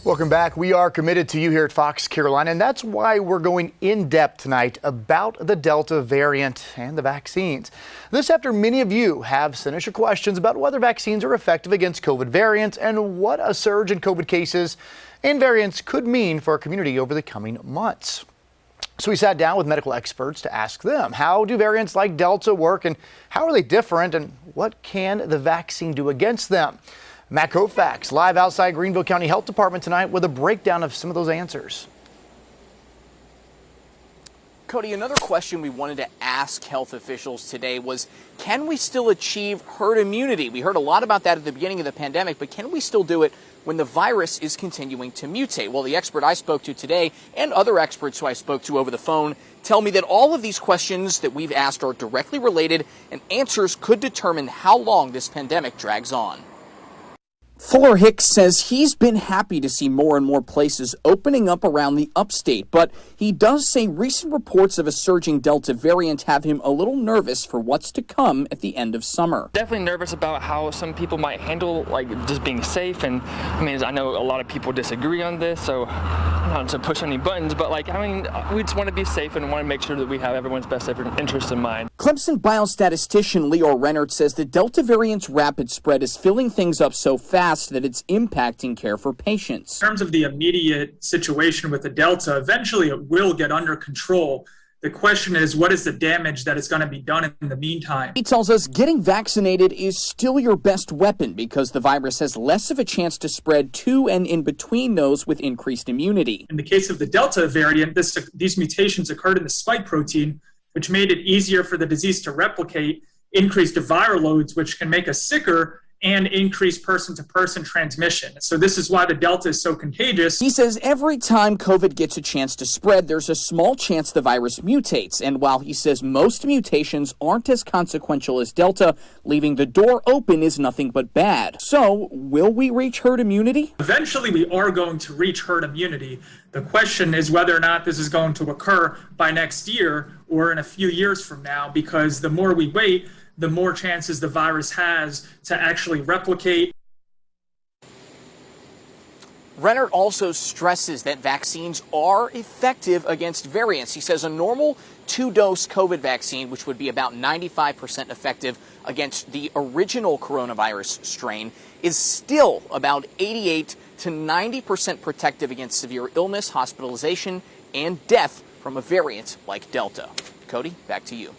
Welcome back. We are committed to you here at Fox Carolina, and that's why we're going in depth tonight about the Delta variant and the vaccines. This after many of you have sent us your questions about whether vaccines are effective against COVID variants and what a surge in COVID cases and variants could mean for our community over the coming months. So we sat down with medical experts to ask them, how do variants like Delta work and how are they different and what can the vaccine do against them? Matt Koufax live outside Greenville County Health Department tonight with a breakdown of some of those answers. Cody, another question we wanted to ask health officials today was, can we still achieve herd immunity? We heard a lot about that at the beginning of the pandemic, but can we still do it when the virus is continuing to mutate? Well, the expert I spoke to today and other experts who I spoke to over the phone tell me that all of these questions that we've asked are directly related and answers could determine how long this pandemic drags on. Fuller Hicks says he's been happy to see more and more places opening up around the upstate, but he does say recent reports of a surging Delta variant have him a little nervous for what's to come at the end of summer. Definitely nervous about how some people might handle just being safe, and I know a lot of people disagree on this, so not to push any buttons, but we just want to be safe and want to make sure that we have everyone's best interest in mind. Clemson biostatistician Leo Rennert says the Delta variant's rapid spread is filling things up so fast that it's impacting care for patients. In terms of the immediate situation with the Delta, eventually it will get under control. The question is, what is the damage that is going to be done in the meantime? He tells us getting vaccinated is still your best weapon because the virus has less of a chance to spread to and in between those with increased immunity. In the case of the Delta variant, these mutations occurred in the spike protein, which made it easier for the disease to replicate, increased viral loads, which can make us sicker, and increase person-to-person transmission. So this is why the Delta is so contagious. He says every time COVID gets a chance to spread, there's a small chance the virus mutates. And while he says most mutations aren't as consequential as Delta, leaving the door open is nothing but bad. So will we reach herd immunity? Eventually, we are going to reach herd immunity. The question is whether or not this is going to occur by next year or in a few years from now, because the more we wait, the more chances the virus has to actually replicate. Rennert also stresses that vaccines are effective against variants. He says a normal 2-dose COVID vaccine, which would be about 95% effective against the original coronavirus strain, is still about 88 to 90% protective against severe illness, hospitalization, and death from a variant like Delta. Cody, back to you.